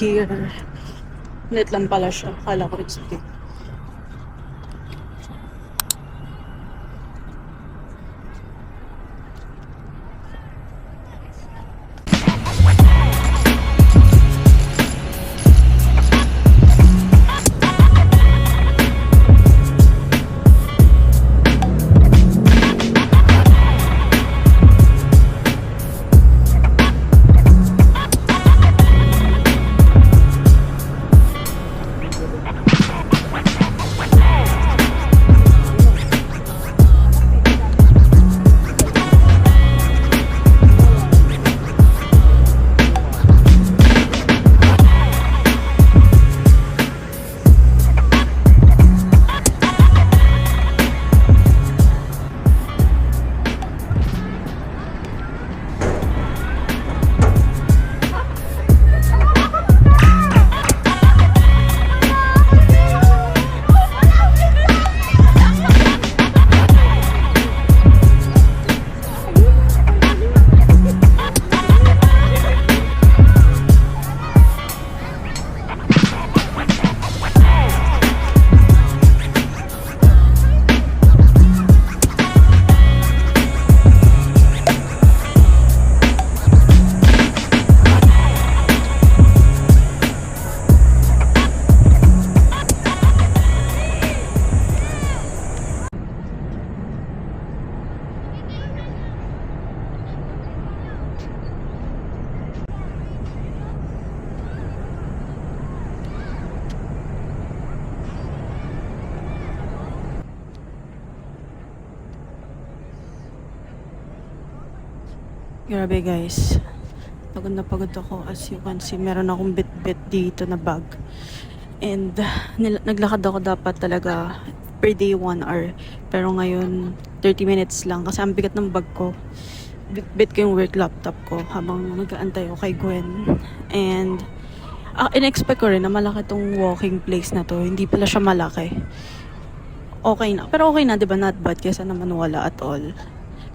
here. Net lang pala siya. Kala ko it's big. Grabe guys. Pagod na pagod ako. As you can see, meron akong bit-bit dito na bag. And naglakad ako dapat talaga per day 1 hour. Pero ngayon, 30 minutes lang. Kasi ang bigat ng bag ko. Bit-bit ko yung work laptop ko habang nag-aantay ako kay Gwen. And in-expect ko rin na malaki tong walking place na to. Hindi pala siya malaki. Okay na. Pero okay na, diba? Not bad. Kesa naman wala at all.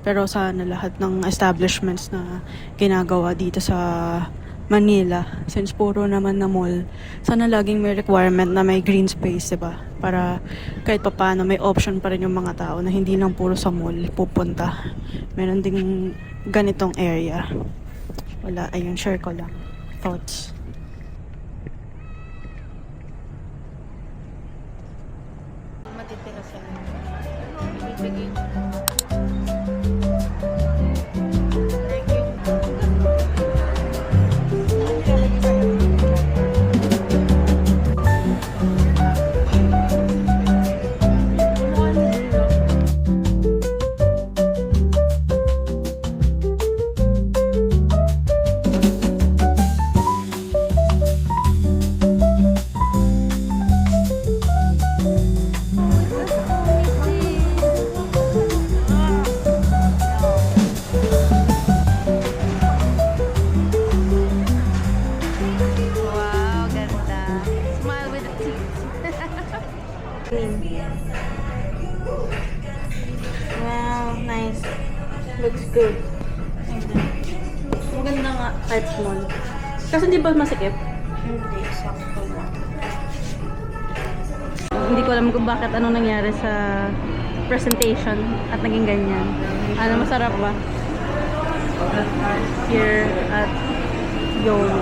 Pero sana lahat ng establishments na ginagawa dito sa Manila, since puro naman na mall, sana laging may requirement na may green space, diba? Para kahit papaano may option pa rin yung mga tao na hindi lang puro sa mall pupunta. Meron ding ganitong area. Wala, ayun, share ko lang. Thoughts. Matitira sa ibigay. Wow, nice. Looks good. Maganda nga, kahit small. Kasi hindi ba masikip? Hindi, sakto lang. Hindi ko alam kung bakit anong nangyari sa presentation at naging ganyan. Ano, masarap ba? Here at Yolo.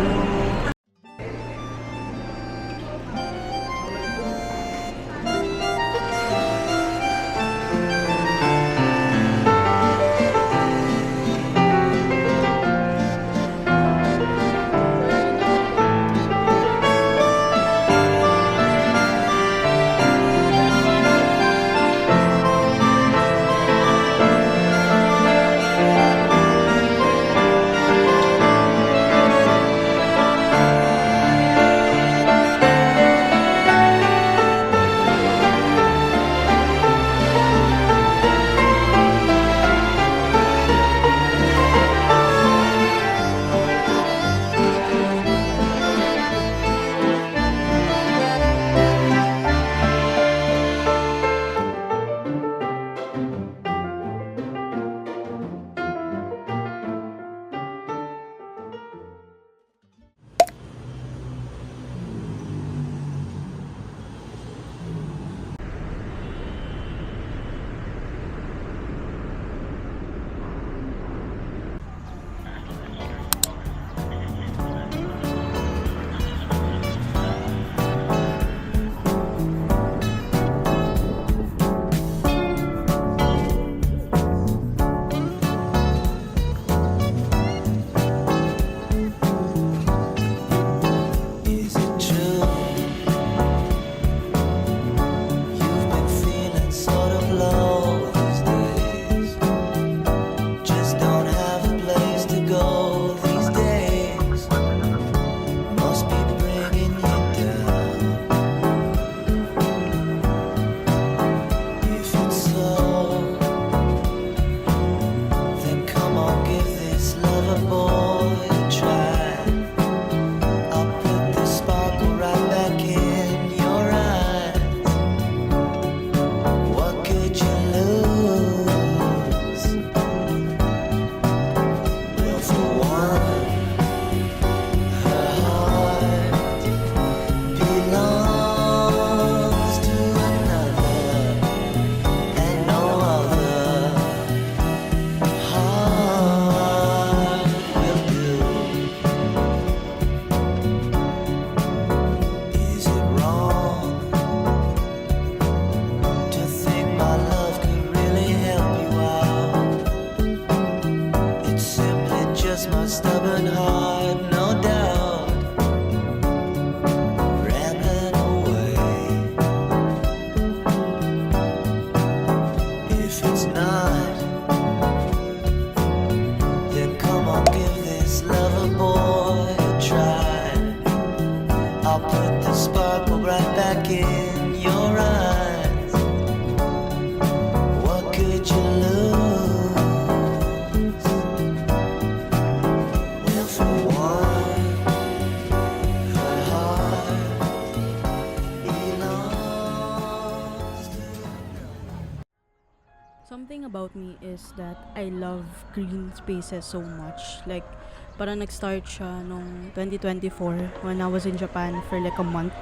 Something about me is that I love green spaces so much. Like, parang nag-start siya nung 2024 when I was in Japan for like a month.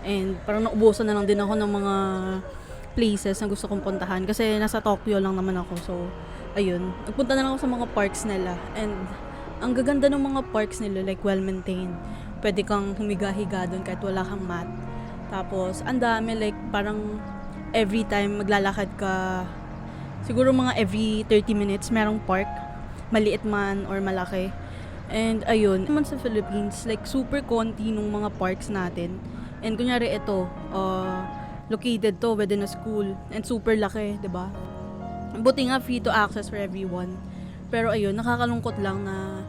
And parang naubusan na lang din ako ng mga places na gusto kong puntahan. Kasi nasa Tokyo lang naman ako. So, ayun. Nagpunta na lang ako sa mga parks nila. And ang gaganda ng mga parks nila, like well-maintained. Pwede kang humiga-higa doon kahit wala kang mat. Tapos, ang dami, like parang every time maglalakad ka, siguro mga every 30 minutes, merong park. Maliit man or malaki. And ayun, naman sa Philippines, like super konti nung mga parks natin. And kunyari ito, located to within a school. And super laki, 'di ba? Buti nga free to access for everyone. Pero ayun, nakakalungkot lang na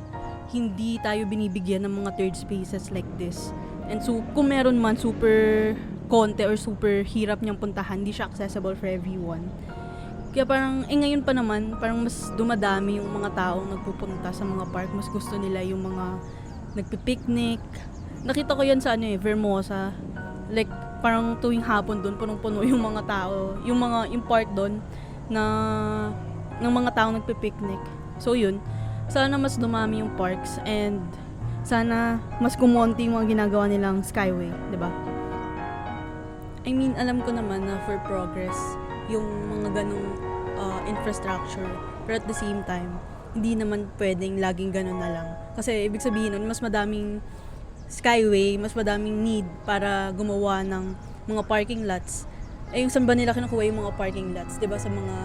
hindi tayo binibigyan ng mga third spaces like this. And so, kung meron man super konti or super hirap niyang puntahan, hindi siya accessible for everyone. Kaya parang, ngayon pa naman, parang mas dumadami yung mga taong nagpupunta sa mga park. Mas gusto nila yung mga nagpipiknik. Nakita ko yan sa Vermosa. Like, parang tuwing hapon doon, punong-puno yung mga tao. Yung park doon na ng mga taong nagpipiknik. So yun, sana mas dumami yung parks and sana mas kumonti yung mga ginagawa nilang Skyway, 'di ba? I mean, alam ko naman na for progress yung mga ganong infrastructure, pero at the same time, hindi naman pwedeng laging ganon na lang. Kasi ibig sabihin nun, mas madaming Skyway, mas madaming need para gumawa ng mga parking lots. Yung saan ba nila kinukuha yung mga parking lots, 'di ba, sa mga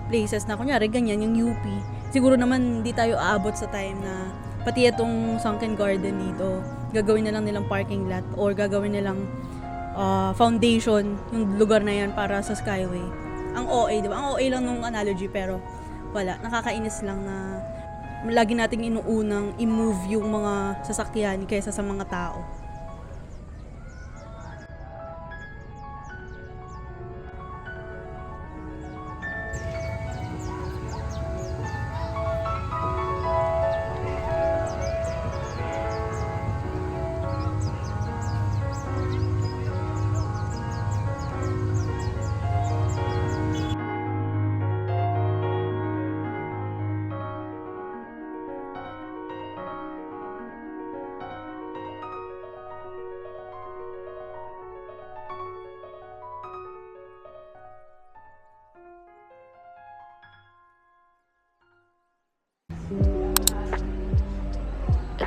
places na kunyari ganyan yung UP. Siguro naman hindi tayo aabot sa time na pati itong Sunken Garden dito, gagawin na lang nilang parking lot or gagawin nilang foundation yung lugar na yan para sa Skyway. Ang OA, di ba? Ang OA lang nung analogy, pero wala. Nakakainis lang na lagi nating inuunang i-move yung mga sasakyan kaysa sa mga tao.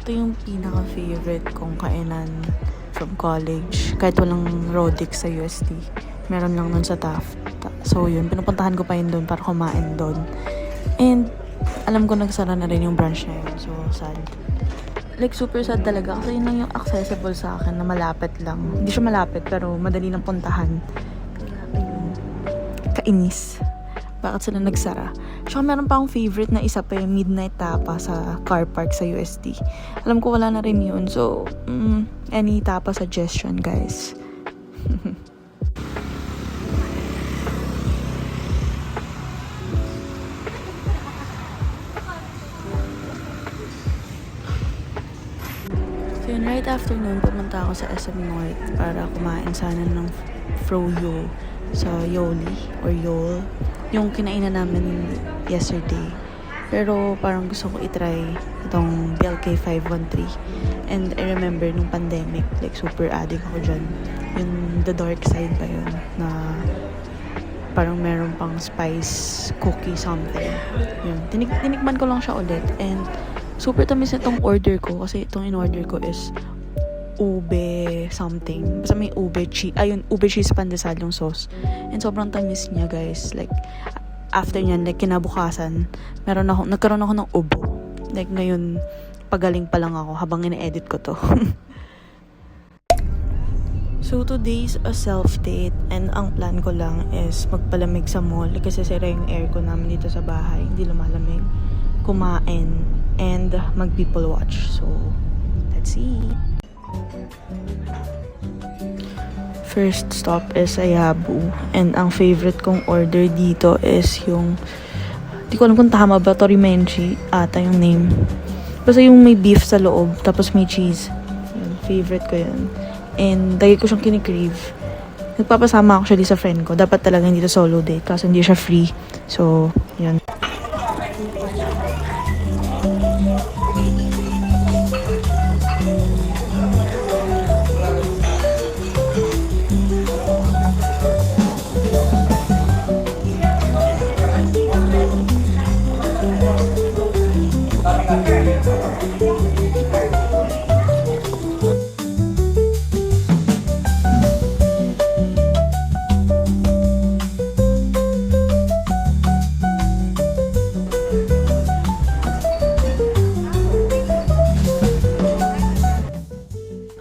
Ito yung pinaka-favorite kong kainan from college. Kahit walang Rodix sa UST. Meron lang nun sa Taft. So yun, pinupuntahan ko pa yun doon para kumain doon. And alam ko nagsara na rin yung branch na yun. So sad. Like super sad talaga kasi yun lang yung accessible sa akin na malapit lang. Hindi siya malapit pero madali lang puntahan. Ayun. Kainis. Bakit sila nagsara? Tsaka meron pa akong favorite na isa pa yung Midnight Tapa sa car park sa UST. Alam ko wala na rin yun. So, any tapa suggestion, guys? So yun, right after nun, pumunta ako sa SM North para kumain sana ng froyo sa Yoli or Yol. Yung kinainan namin yesterday. Pero parang gusto ko itry itong BLK 513. And I remember nung pandemic, like super addict ako dyan. Yung The Dark Side ba yun? Na parang meron pang spice cookie something. Yun. Tinikman ko lang siya ulit. And super tamis itong order ko. Kasi itong in-order ko is ube something. Basta may ube cheese. Ayun, ube cheese pandesal yung sauce. And sobrang tamis niya, guys. Like, after nyan, like, kinabukasan, nagkaroon ako ng ubo. Like, ngayon, pagaling pa lang ako habang ina-edit ko to. So, today's a self-date. And ang plan ko lang is magpalamig sa mall. Kasi sira yung aircon namin dito sa bahay. Hindi lumalamig. Kumain. And mag-people watch. So, let's see. First stop is Ayabu. And ang favorite kong order dito is yung, di ko alam kung tama ba, Torimenchi ata yung name. Basta yung may beef sa loob, tapos may cheese. Yun, favorite ko yun. And lagi ko siyang kinikrave. Nagpapasama actually sa friend ko. Dapat talaga hindi to solo date kasi hindi siya free. So, yun.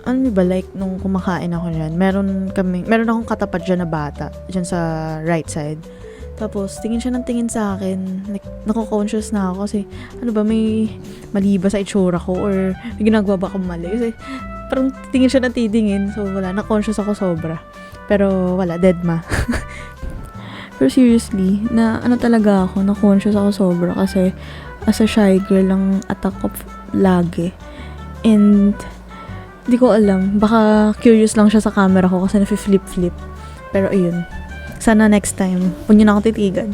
Ano ba, like, nung kumakain ako dyan, meron akong katapat dyan na bata, dyan sa right side. Tapos, tingin siya ng tingin sa akin. Like, nako-conscious na ako kasi, ano ba, may mali ba sa itsura ko or may ginagawa ba akong mali? Kasi, parang tingin siya ng titingin. So, wala, na-conscious ako sobra. Pero, wala, dead ma. Pero seriously, na ano talaga ako, na-conscious ako sobra kasi as a shy girl lang attack ko lagi. And, di ko alam. Baka curious lang siya sa camera ko kasi nafi-flip-flip. Pero ayun. Sana next time, huwag niyo na ako titigan.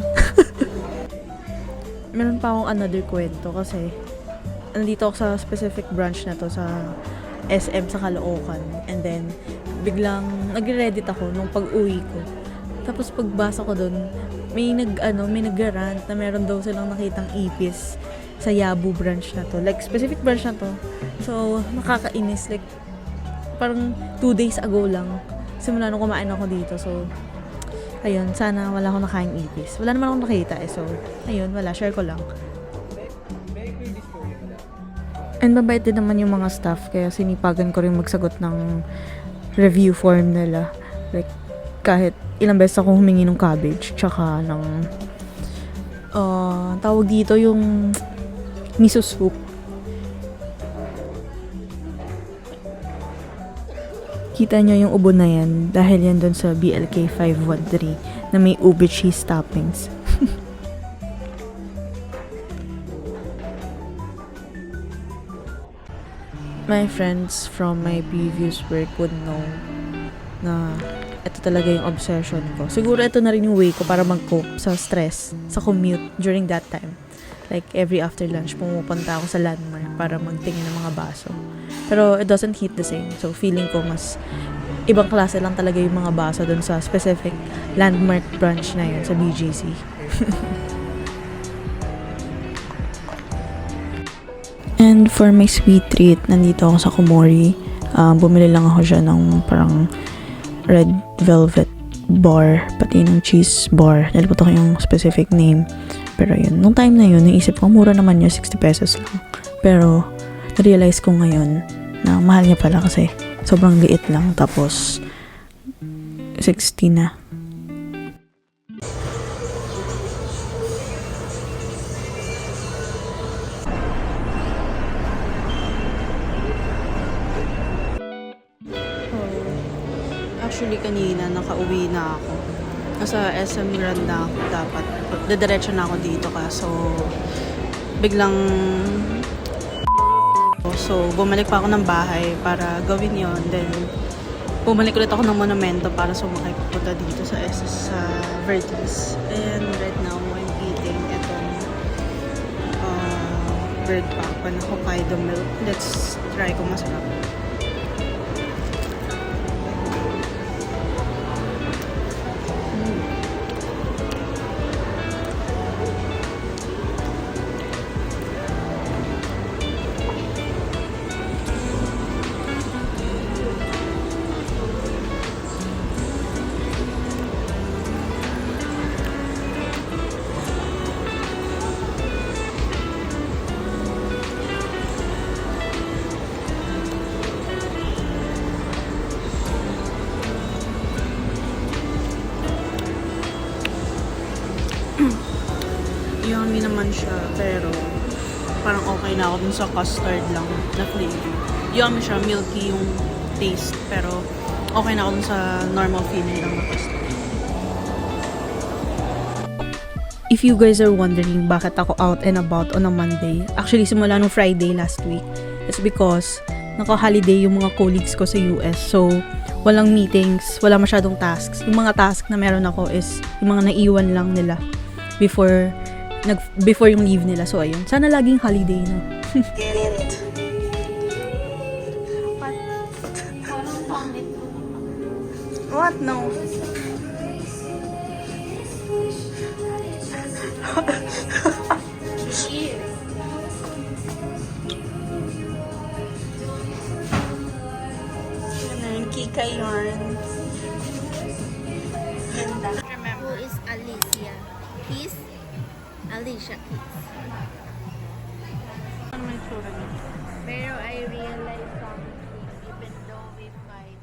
Meron pa akong another kwento kasi nandito ako sa specific branch na to sa SM sa Caloocan. And then, biglang nagre-reddit ako nung pag-uwi ko. Tapos pagbasa ko dun, may nag-rant na meron daw silang nakitang ipis sa Yabu branch na to. Like, specific branch na to. So, nakakainis. Like, parang 2 days ago lang, simula nung kumain ako dito. So, ayun, sana wala akong nakaing ipis. Wala naman akong nakita eh. So, ayun, wala. Share ko lang. And mabait din naman yung mga staff. Kaya sinipagan ko rin magsagot ng review form nila. Like, kahit ilang beses ako humingi ng cabbage. Tsaka ng, tawag dito yung miso soup. Kita nyo yung ubo na yan dahil yan dun sa BLK 513 na may ube cheese toppings. My friends from my previous work would know na ito talaga yung obsession ko. Siguro ito na rin yung way ko para mag-cope sa stress, sa commute during that time. Like, every after lunch, pumupunta ako sa landmark para magtingin ng mga baso. Pero it doesn't hit the same. So, feeling ko mas ibang klase lang talaga yung mga baso dun sa specific landmark branch na yun sa BGC. And for my sweet treat, nandito ako sa Kumori. Bumili lang ako siya ng parang red velvet bar, pati ng cheese bar. Nalimutan ko yung specific name. Pero yun, nung time na yun, naisip ko, mura naman yun, 60 pesos lang. Pero, na-realize ko ngayon na mahal niya pala kasi sobrang liit lang. Tapos, 60 na. Actually, kanina, nakauwi na ako. Nasa SM Grand na ako dapat. Dediretso na ako dito kaso biglang so bumalik pa ako ng bahay para gawin yon. Then bumalik ulit ako ng Monumento para sumakay pupunta dito sa SS sa Vertis. And right now I'm eating itong bread papa na Hokkaido milk. Let's try kung masarap. Yummy naman siya, pero parang okay na ako dun sa custard lang na flavor. Yummy siya, milky yung taste, pero okay na ako dun sa normal feeling lang na custard. If you guys are wondering bakit ako out and about on a Monday, actually simula nung Friday last week, it's because naka-holiday yung mga colleagues ko sa US. So, walang meetings, wala masyadong tasks. Yung mga task na meron ako is yung mga naiwan lang nila before yung leave nila. So, ayun. Sana laging holiday na. What? No. Kika yarn. Who is Alicia? Kiss? Alicia Kiss. Pero I realize something even though we fight.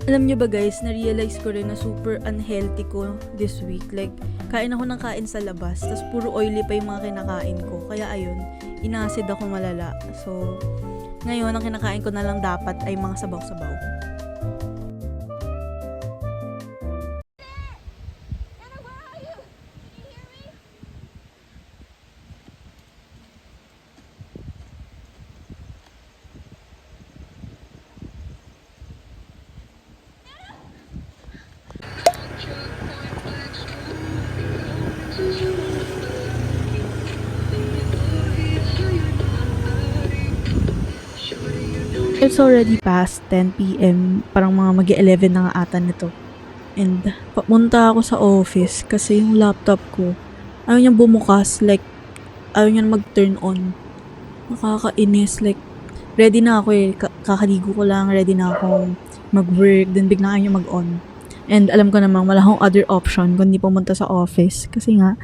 Alam nyo ba guys, na-realize ko rin na super unhealthy ko this week. Like, kain ako ng kain sa labas, tas puro oily pa yung mga kinakain ko. Kaya ayun, inacid ako malala. So, ngayon, ang kinakain ko na lang dapat ay mga sabaw-sabaw. It's already past 10 p.m. Parang mga mag-11 na nga ata nito. And papunta ako sa office kasi yung laptop ko, ayaw niyang bumukas. Like, ayaw niyang mag-turn on. Nakakainis. Like, ready na ako eh. Kakaligo ko lang. Ready na akong mag-work. Then bigla ayaw niya mag-on. And alam ko namang wala akong other option kundi pumunta sa office. Kasi nga,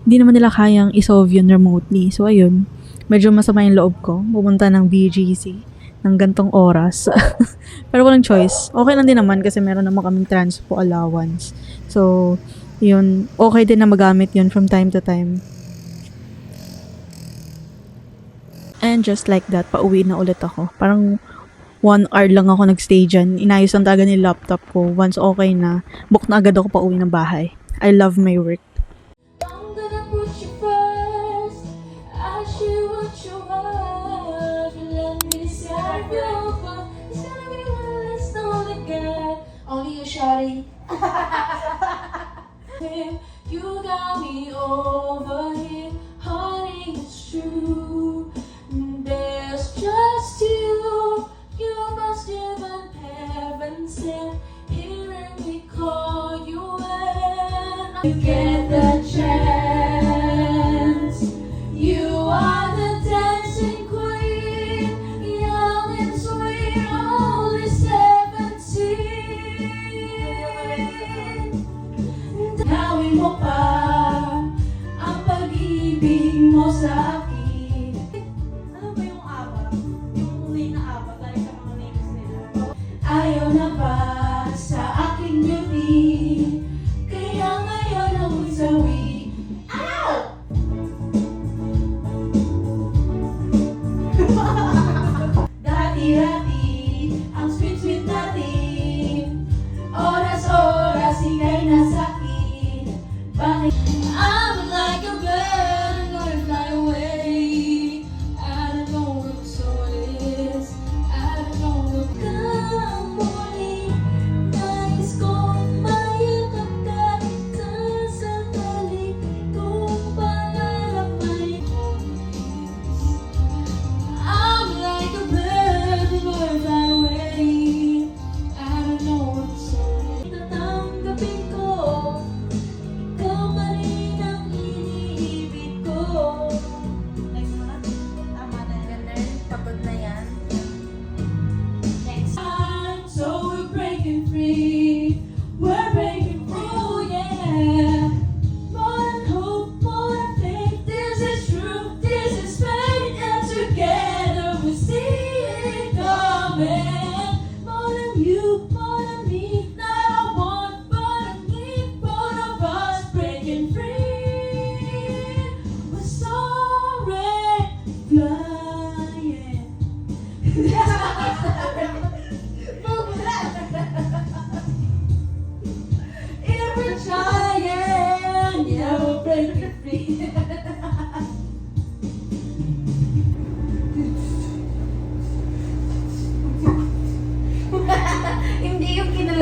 hindi naman nila kayang isolve yun remotely. So, ayun. Medyo masama yung loob ko. Pumunta ng BGC ng gantong oras. Pero walang choice. Okay lang din naman kasi meron naman kaming transpo allowance. So, yun. Okay din na magamit yun from time to time. And just like that, pauwi na ulit ako. Parang 1 hour lang ako nagstay dyan. Inayos ang talaga ni laptop ko. Once okay na, book na agad ako pauwi ng bahay. I love my work. I'm gonna put you first. Ask you what you want. You let me decide your fun. It's gonna be one less only God. Only you, shawty. You got me over here, honey. It's true. There's just you. You must even heaven sent. Hearing me call you when you get the chance. You are the dancing queen, young and sweet, only 17. Gawin mo pa ang pag-ibig mo sa akin. Ano ba yung ABBA? Yung huli na ABBA, dahil sa mga names nila. Ayaw na ba sa aking beauty? Kaya ngayon ako'y sawi. Ow! Dati-dati, ang sweet-sweet natin. Oras-oras, ika'y nasakit. Bakit? I'm like a bird, gonna fly away.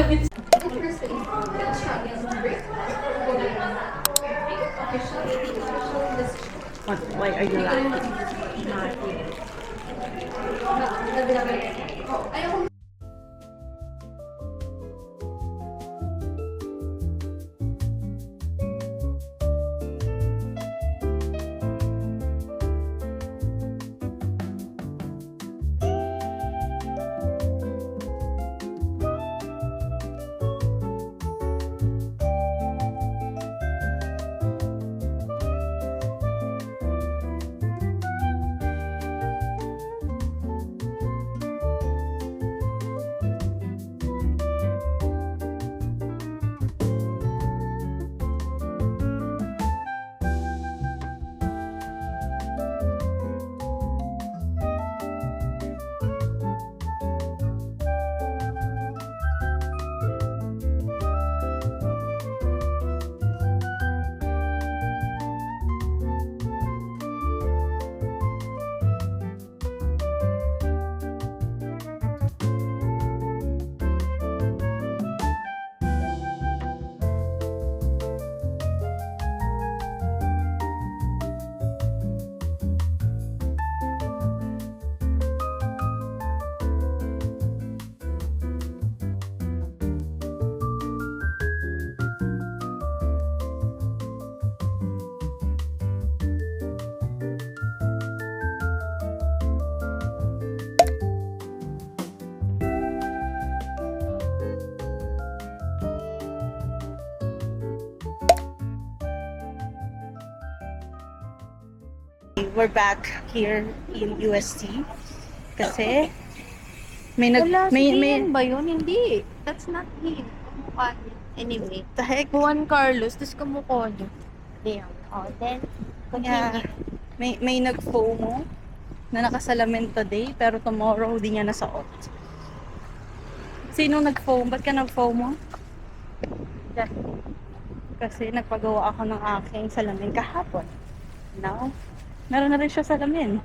Why are you laughing? We're back here in UST kasi may Wala, si may Ian ba yun? Hindi. That's not him. Kamukha niya. Anyway. the heck Juan Carlos, tapos kamukha niya. Damn. Oh, then, yeah, continue. may nag-FOMO na nakasalamin today pero tomorrow di niya nasuot. Sino nag-FOMO? Ba't ka nag-FOMO? Kasi nagpagawa ako ng aking salamin kahapon. Now, meron na rin siya salamin.